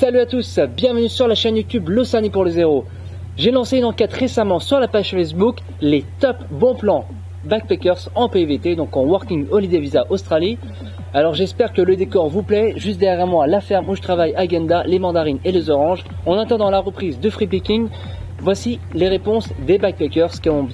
Salut à tous, bienvenue sur la chaîne YouTube Lausanne pour le zéro. J'ai lancé une enquête récemment sur la page Facebook, les top bons plans backpackers en PVT, donc en Working Holiday Visa Australie. Alors j'espère que le décor vous plaît. Juste derrière moi, la ferme où je travaille, Agenda, les mandarines et les oranges. En attendant la reprise de Free Picking, voici les réponses des backpackers qui ont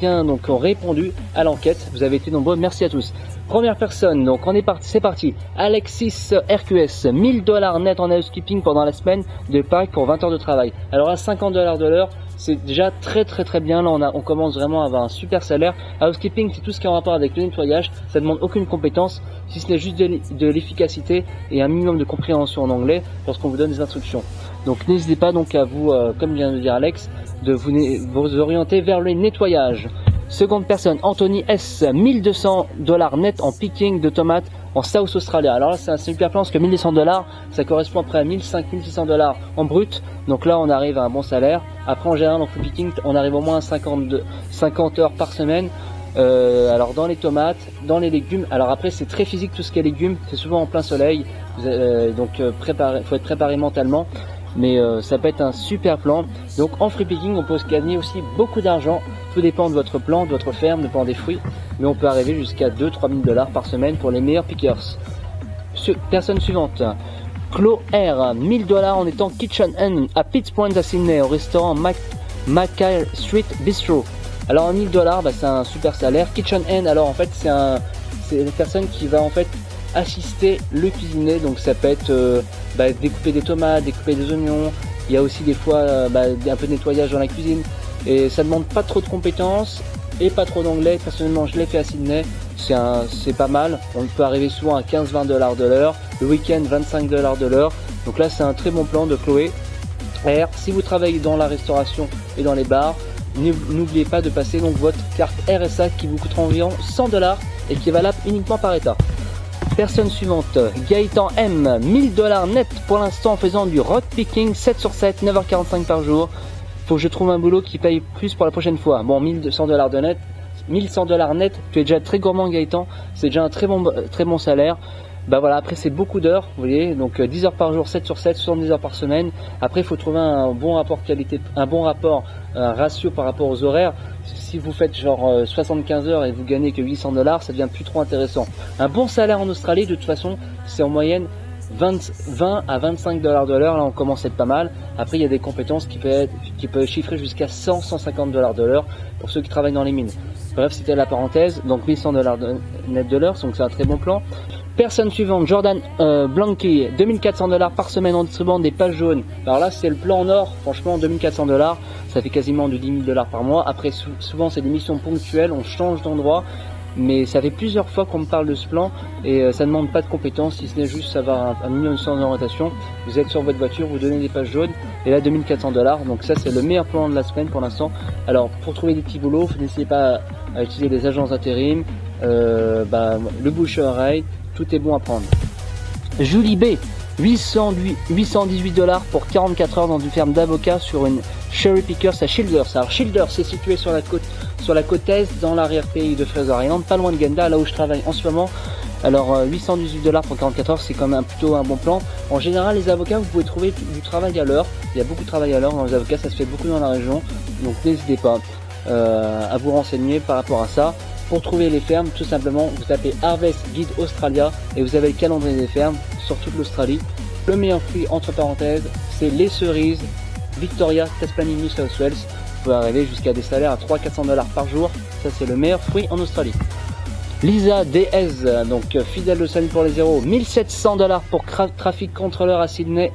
ont répondu à l'enquête. Vous avez été nombreux, merci à tous. Première personne, donc on est parti, c'est parti. Alexis RQS, 1000 $ net en housekeeping pendant la semaine de Pâques pour 20 heures de travail. Alors à 50 $ de l'heure, c'est déjà très bien. Là on commence vraiment à avoir un super salaire. Housekeeping, c'est tout ce qui est en rapport avec le nettoyage. Ça demande aucune compétence, si ce n'est juste de l'efficacité et un minimum de compréhension en anglais lorsqu'on vous donne des instructions. Donc n'hésitez pas donc à vous, comme vient de dire Alex, de vous orienter vers le nettoyage. Seconde personne, Anthony S, 1200 $ net en picking de tomates en South Australia. Alors là c'est un super plan parce que 1200 $, ça correspond après à 1500-1600 $ en brut. Donc là on arrive à un bon salaire. Après en général en free picking on arrive au moins à 50 heures par semaine. Alors dans les tomates, dans les légumes, alors après c'est très physique tout ce qui est légumes, c'est souvent en plein soleil, donc faut être préparé mentalement. Mais ça peut être un super plan. Donc en free picking on peut gagner aussi beaucoup d'argent. Tout dépend de votre plan, de votre ferme, dépend des fruits. Mais on peut arriver jusqu'à 2-3 000 $ par semaine pour les meilleurs pickers. Personne suivante, Chloe R, 1000 $ en étant kitchen hand à Pitts Point à Sydney au restaurant Mackay Street Bistro. Alors 1000 $, c'est un super salaire. Kitchen hand, alors en fait c'est une personne qui va en fait assister le cuisinier, donc ça peut être découper des tomates, découper des oignons. Il y a aussi des fois un peu de nettoyage dans la cuisine et ça demande pas trop de compétences et pas trop d'anglais. Personnellement je l'ai fait à Sydney, c'est pas mal. On peut arriver souvent à 15-20 $ de l'heure, le week-end 25 $ de l'heure. Donc là c'est un très bon plan de Chloé R. Si vous travaillez dans la restauration et dans les bars, n'oubliez pas de passer donc votre carte RSA qui vous coûtera environ 100 $ et qui est valable uniquement par état. Personne suivante, Gaëtan M, 1000 $ net pour l'instant en faisant du rock picking 7 sur 7, 9h45 par jour. Faut que je trouve un boulot qui paye plus pour la prochaine fois. Bon, 1200 $ de net, 1100 $ net, tu es déjà très gourmand Gaëtan, c'est déjà un très bon salaire. Bah voilà, après c'est beaucoup d'heures, vous voyez, donc 10 heures par jour, 7 sur 7, 70 heures par semaine. Après il faut trouver un bon rapport qualité, un ratio par rapport aux horaires. Si vous faites genre 75 heures et vous gagnez que 800 $, ça devient plus trop intéressant. Un bon salaire en Australie, de toute façon, c'est en moyenne 20 à 25 $ de l'heure, là on commence à être pas mal. Après il y a des compétences qui peuvent chiffrer jusqu'à 100-150 $ de l'heure pour ceux qui travaillent dans les mines. Bref, c'était la parenthèse, donc 1100 $ net de l'heure, donc c'est un très bon plan. Personne suivante, Jordan Blanqui, 2400 $ par semaine en distribuant des pages jaunes. Alors là c'est le plan en or, franchement 2400 $, ça fait quasiment de 10 000 $ par mois. Après souvent c'est des missions ponctuelles, on change d'endroit. Mais ça fait plusieurs fois qu'on me parle de ce plan et ça ne demande pas de compétences, si ce n'est juste savoir un minimum de sens d'orientation. Vous êtes sur votre voiture, vous donnez des pages jaunes et là 2400 $. Donc ça c'est le meilleur plan de la semaine pour l'instant. Alors pour trouver des petits boulots, n'hésitez pas à utiliser les agences d'intérim, le bouche à oreille, tout est bon à prendre. Julie B, 818 $ pour 44 heures dans une ferme d'avocats sur une Cherry Pickers à Childers. Alors Childers c'est situé sur la côte est, dans l'arrière-pays de Fraser Island, pas loin de Genda, là où je travaille en ce moment. Alors 818 $ pour 44 heures, c'est quand même plutôt un bon plan. En général les avocats vous pouvez trouver du travail à l'heure, il y a beaucoup de travail à l'heure dans les avocats, ça se fait beaucoup dans la région, donc n'hésitez pas à vous renseigner par rapport à ça. Pour trouver les fermes, tout simplement vous tapez Harvest Guide Australia et vous avez le calendrier des fermes sur toute l'Australie. Le meilleur fruit entre parenthèses c'est les cerises Victoria, Tasmanie, New South Wales. Vous pouvez arriver jusqu'à des salaires à 300-400 $ par jour, ça c'est le meilleur fruit en Australie. Lisa DS, donc fidèle de Salut pour les zéros, 1700 $ pour trafic contrôleur à Sydney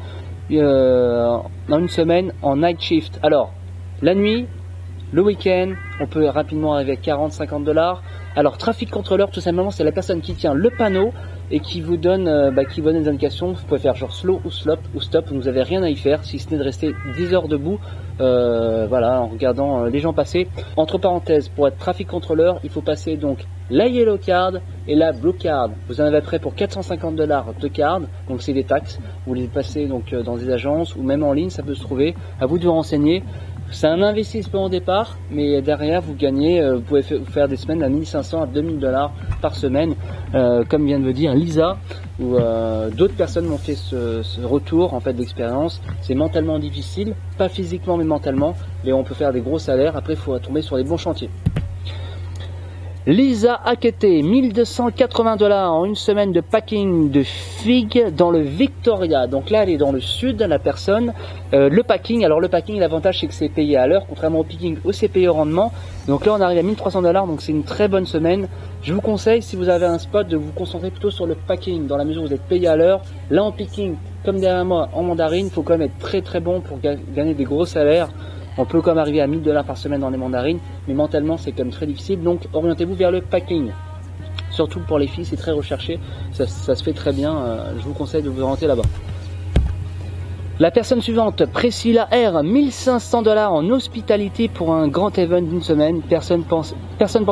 dans une semaine en night shift. Alors la nuit, le week-end, on peut rapidement arriver à 40-50 $. Alors trafic contrôleur, tout simplement, c'est la personne qui tient le panneau et qui vous donne des indications. Vous pouvez faire genre slow ou stop, vous n'avez rien à y faire si ce n'est de rester 10 heures debout, en regardant les gens passer. Entre parenthèses, pour être trafic contrôleur, il faut passer donc la yellow card et la blue card. Vous en avez après pour 450 $ de card, donc c'est des taxes. Vous les passez donc dans des agences ou même en ligne, ça peut se trouver. À vous de vous renseigner. C'est un investissement au départ, mais derrière vous gagnez, vous pouvez faire des semaines à 1500 à 2000 $ par semaine. comme vient de le dire Lisa, ou d'autres personnes m'ont fait ce retour en fait d'expérience. C'est mentalement difficile, pas physiquement mais mentalement, mais on peut faire des gros salaires. Après il faut tomber sur les bons chantiers. Lisa Akete, 1280 $ en une semaine de packing de figues dans le Victoria. Donc là, elle est dans le sud, la personne. Le packing, alors le packing, l'avantage c'est que c'est payé à l'heure, contrairement au picking où c'est payé au rendement. Donc là, on arrive à 1300 $, donc c'est une très bonne semaine. Je vous conseille, si vous avez un spot, de vous concentrer plutôt sur le packing, dans la mesure où vous êtes payé à l'heure. Là, en picking, comme derrière moi, en mandarine, il faut quand même être très bon pour gagner des gros salaires. On peut quand même arriver à 1000 $ par semaine dans les mandarines, mais mentalement c'est quand même très difficile, donc orientez-vous vers le packing. Surtout pour les filles, c'est très recherché, ça se fait très bien, je vous conseille de vous orienter là-bas. La personne suivante, Priscilla R, 1500 $ en hospitalité pour un grand event d'une semaine. Personne pense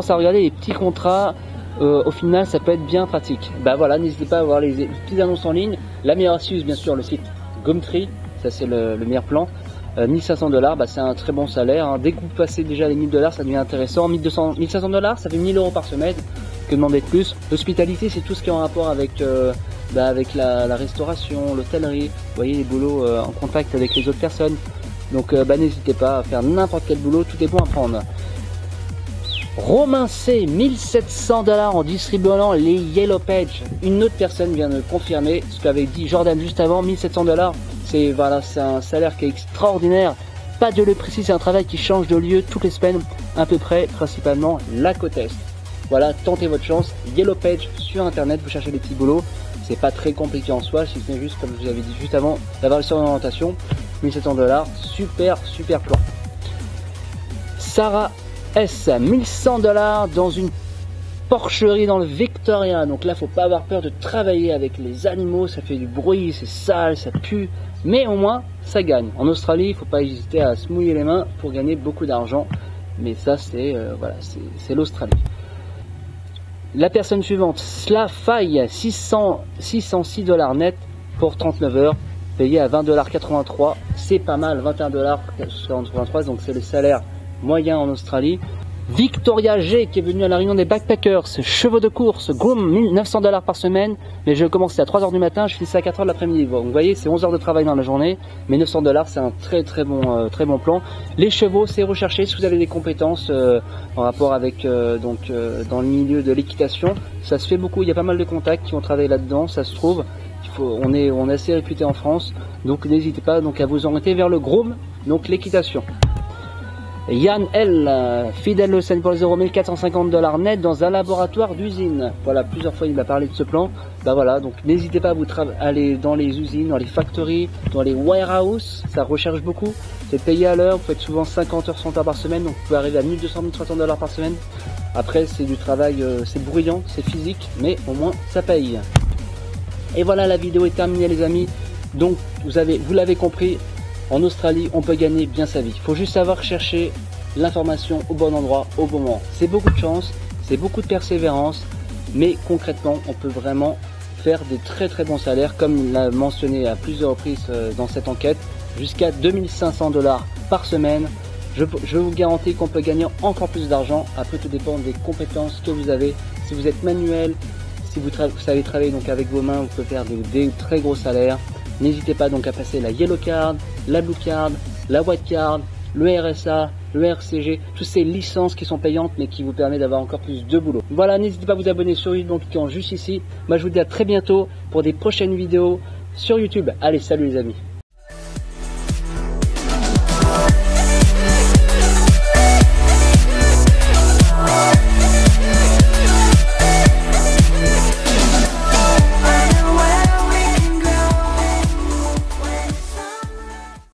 à regarder les petits contrats, au final ça peut être bien pratique. Bah voilà, n'hésitez pas à voir les petites annonces en ligne. La meilleure astuce, bien sûr, le site Gumtree, ça c'est le meilleur plan. 1500 $, bah, c'est un très bon salaire, hein. Dès que vous passez déjà les 1000 $, ça devient intéressant. 1500 $, ça fait 1000 € par semaine, que demander de plus. L'hospitalité, c'est tout ce qui est en rapport avec, avec la restauration, l'hôtellerie, vous voyez, les boulots en contact avec les autres personnes. Donc n'hésitez pas à faire n'importe quel boulot, tout est bon à prendre. Romain C, 1700 $ en distribuant les Yellow Page. Une autre personne vient de confirmer ce qu'avait dit Jordan juste avant. 1700 $, c'est voilà, un salaire qui est extraordinaire. Pas de lieu précis, c'est un travail qui change de lieu toutes les semaines, à peu près, principalement la côte est. Voilà, tentez votre chance. Yellow Page sur internet, vous cherchez des petits boulots. C'est pas très compliqué en soi, si ce n'est juste, comme je vous avais dit juste avant, d'avoir le sur orientation. 1700 $, super plan. Sarah S, 1100 $ dans une porcherie dans le Victoria. Donc là, faut pas avoir peur de travailler avec les animaux, ça fait du bruit, c'est sale, ça pue, mais au moins ça gagne. En Australie, il faut pas hésiter à se mouiller les mains pour gagner beaucoup d'argent, mais ça c'est voilà, c'est l'Australie. La personne suivante, Slafai, 606 $ net pour 39 heures, payé à 20,83 $. C'est pas mal, 21,83 $, donc c'est le salaire moyen en Australie. Victoria G qui est venu à la réunion des backpackers, chevaux de course, groom, 1900 $ par semaine, mais je commençais à 3 h du matin, je finissais à 4 h de l'après-midi. Donc vous voyez, c'est 11 heures de travail dans la journée, mais 900 $, c'est un très bon plan. Les chevaux, c'est recherché si vous avez des compétences en rapport avec dans le milieu de l'équitation, ça se fait beaucoup, il y a pas mal de contacts qui ont travaillé là-dedans, ça se trouve. On est assez réputé en France, donc n'hésitez pas donc à vous orienter vers le groom, donc l'équitation. Yann L, fidèle au Scène pour les 1450 $ net dans un laboratoire d'usine. Voilà, plusieurs fois il m'a parlé de ce plan. Bah voilà, donc n'hésitez pas à vous aller dans les usines, dans les factories, dans les warehouses, ça recherche beaucoup. C'est payé à l'heure, vous faites souvent 50 heures, 100 heures par semaine, donc vous pouvez arriver à 1200, 1300 $ par semaine. Après, c'est du travail, c'est bruyant, c'est physique, mais au moins ça paye. Et voilà, la vidéo est terminée les amis. Donc vous l'avez compris, en Australie, on peut gagner bien sa vie. Il faut juste savoir chercher l'information au bon endroit, au bon moment. C'est beaucoup de chance, c'est beaucoup de persévérance, mais concrètement, on peut vraiment faire des très bons salaires, comme il l'a mentionné à plusieurs reprises dans cette enquête, jusqu'à 2500 $ par semaine. Je vous garantis qu'on peut gagner encore plus d'argent. Après, tout dépend des compétences que vous avez. Si vous êtes manuel, si vous savez travailler donc avec vos mains, vous pouvez faire des très gros salaires. N'hésitez pas donc à passer la Yellow Card, la Blue Card, la White Card, le RSA, le RCG, toutes ces licences qui sont payantes mais qui vous permettent d'avoir encore plus de boulot. Voilà, n'hésitez pas à vous abonner sur YouTube en cliquant juste ici. Moi je vous dis à très bientôt pour des prochaines vidéos sur YouTube. Allez, salut les amis.